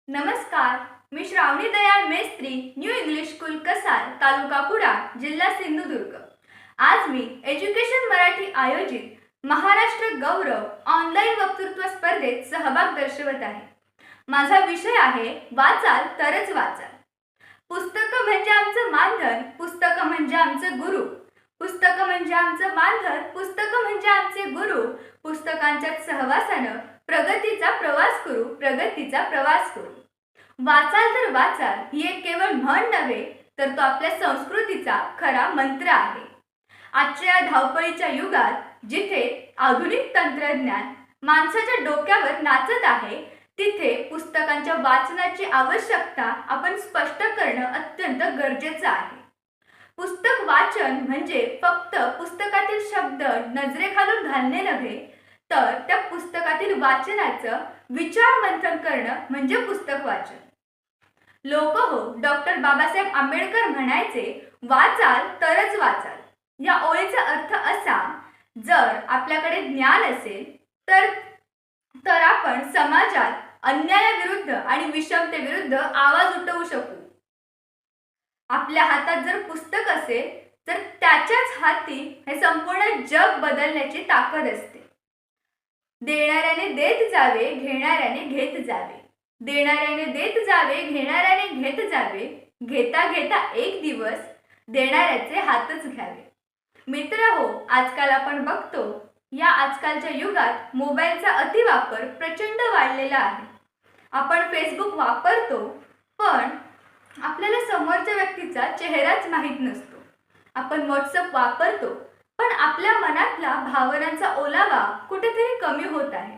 नमस्कार. मी Shravani Dayal Mestri, new English school Kasar, taluka Kudal, जिल्हा सिंधुदुर्ग. आज मी एज्युकेशन मराठी आयोजित महाराष्ट्र गौरव ऑनलाईन वक्तृत्व स्पर्धेत सहभाग दर्शवत आहे. माझा विषय आहे वाचाल तरच वाचाल. पुस्तकं म्हणजे आमचं मानधन, पुस्तकं म्हणजे आमचे गुरु. पुस्तकं म्हणजे आमचं मानधन, पुस्तकं म्हणजे आमचे गुरु. पुस्तकांच्या सहवासानं प्रगतीचा प्रवास करू, प्रगतीचा प्रवास करू. वाचाल तर वाचाल ही एक केवळ म्हण नव्हे, तर तो आपल्या संस्कृतीचा खरा मंत्र आहे. आजच्या या धावपळीच्या युगात जिथे आधुनिक तंत्रज्ञान माणसाच्या डोक्यावर नाचत आहे, तिथे पुस्तकांच्या वाचनाची आवश्यकता आपण स्पष्ट करणं अत्यंत गरजेचं आहे. पुस्तक वाचन म्हणजे फक्त पुस्तकातील शब्द नजरेखालून घालणे नव्हे, तर त्या पुस्तकातील वाचनाचं विचार मंथन करणं म्हणजे पुस्तक वाचन. लोक हो, डॉक्टर बाबासाहेब आंबेडकर म्हणायचे, वाचाल तरच वाचाल. या ओळीचा अर्थ असा, जर आपल्याकडे ज्ञान असेल तर आपण समाजात अन्यायाविरुद्ध आणि विषमतेविरुद्ध आवाज उठवू शकू. आपल्या हातात जर पुस्तक असेल तर त्याच्याच हाती हे संपूर्ण जग बदलण्याची ताकद असते. देणाऱ्याने देत जावे, घेणाऱ्याने घेत जावे. देणाऱ्याने देत जावे, घेणाऱ्याने घेत जावे. घेता घेता एक दिवस देणाऱ्याचे हातच घ्यावे. मित्र हो, आजकाल आपण बघतो, या आजकालच्या युगात मोबाईलचा अतिवापर प्रचंड वाढलेला आहे. आपण फेसबुक वापरतो, पण आपल्याला समोरच्या व्यक्तीचा चेहराच माहीत नसतो. आपण व्हॉट्सअप वापरतो, पण आपल्या मनातला भावनांचा ओलावा कुठेतरी कमी होत आहे.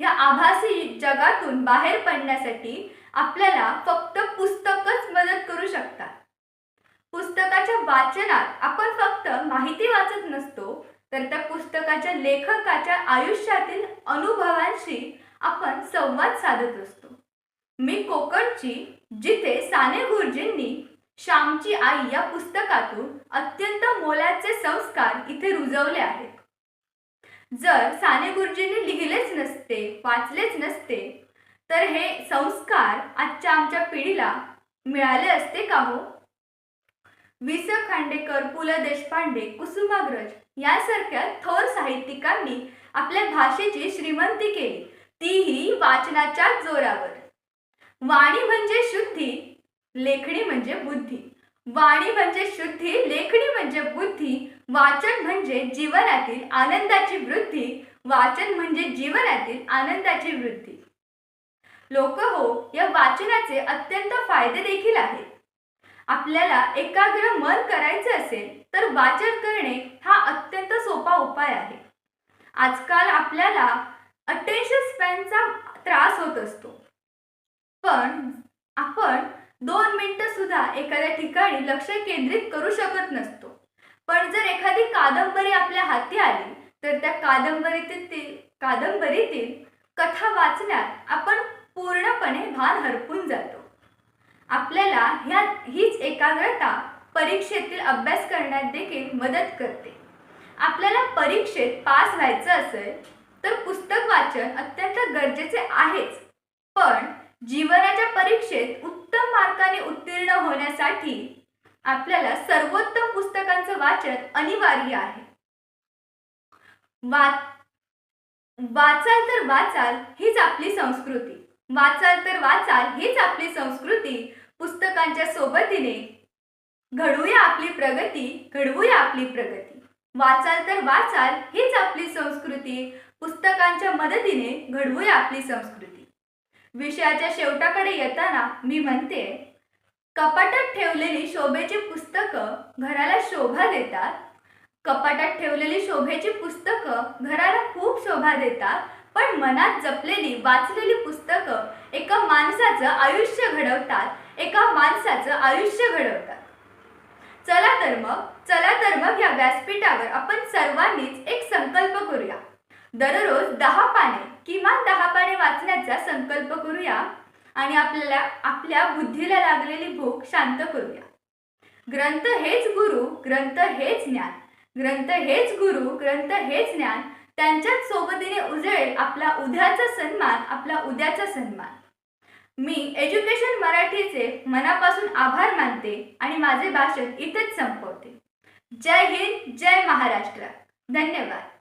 या आभासी जगातून बाहेर पडण्यासाठी आपल्याला फक्त पुस्तकच मदत करू शकतात. पुस्तकाच्या वाचनात आपण फक्त माहिती वाचत नसतो, तर त्या पुस्तकाच्या लेखकाच्या आयुष्यातील अनुभवांशी आपण संवाद साधत असतो. मी कोकणची, जिथे साने गुरुजींनी श्यामची आई या पुस्तकातून अत्यंत मोलाचे संस्कार इथे रुजवले आहेत. जर साने गुरुजींनी लिहिलेच नसते, वाचलेच नसते, तर हे संस्कार आजच्या आमच्या पिढीला मिळाले असते का हो? वि. स. खांडेकर, पु. ल. देशपांडे, कुसुमाग्रज यासारख्या थोर साहित्यिकांनी आपल्या भाषेची श्रीमंती केली, तीही वाचनाच्याच जोरावर. वाणी म्हणजे शुद्धी, लेखणी म्हणजे बुद्धी. वाणी म्हणजे शुद्धी, लेखणी म्हणजे बुद्धी. वाचन म्हणजे जीवनातील आनंदाची वृद्धी. वाचन म्हणजे जीवनातील आनंदाची वृद्धी. लोक हो, या वाचनाचे अत्यंत फायदे देखील आहेत. आपल्याला एकाग्र मन करायचे असेल तर वाचन करणे हा अत्यंत सोपा उपाय आहे. आजकाल आपल्याला अटेन्शन स्पॅनचा त्रास होत असतो, पण आपण 2 मिनिटं सुद्धा एखाद्या ठिकाणी लक्ष केंद्रित करू शकत नसतो. पण जर एखादी कादंबरी आपल्या हाती आली तर त्या कादंबरीतील कथा वाचण्यात आपण पूर्णपणे भान हरपून जातो. आपल्याला हीच एकाग्रता परीक्षेतील अभ्यास करण्यात देखील मदत करते. आपल्याला परीक्षेत पास व्हायचं असेल तर पुस्तक वाचन अत्यंत गरजेचे आहेच, पण जीवनाच्या परीक्षेत उत्तम मार्काने उत्तीर्ण होण्यासाठी आपल्याला सर्वोत्तम पुस्तकांचं वाचन अनिवार्य आहे. वाचाल तर वाचाल हीच आपली संस्कृती. वाचाल तर वाचाल हीच आपली संस्कृती. पुस्तकांच्या सोबतीने घडवूया आपली प्रगती, घडवूया आपली प्रगती. वाचाल तर वाचाल हीच आपली संस्कृती. पुस्तकांच्या मदतीने घडवूया आपली संस्कृती. विषयाच्या शेवटाकडे येताना मी म्हणते, कपाटात ठेवलेली शोभेची पुस्तकं घराला शोभा देतात. कपाटात ठेवलेली शोभेची पुस्तकं घराला खूप शोभा देतात, पण मनात जपलेली वाचलेली पुस्तकं एका माणसाचं आयुष्य घडवतात, एका माणसाचं आयुष्य घडवतात. चला तर मग या व्यासपीठावर आपण सर्वांनीच एक संकल्प करूया. दररोज 10 पाने, किमान 10 पाने वाचण्याचा संकल्प करूया आणि आपल्या बुद्धीला लागलेली भूक शांत करूया. ग्रंथ हेच गुरु, ग्रंथ हेच ज्ञान. ग्रंथ हेच गुरु, ग्रंथ हेच ज्ञान. त्यांच्याच सोबतीने उजळेल आपला उद्याचा सन्मान, आपला उद्याचा सन्मान. मी एज्युकेशन मराठीचे मनापासून आभार मानते आणि माझे भाषण इथेच संपवते. जय हिंद, जय महाराष्ट्र. धन्यवाद.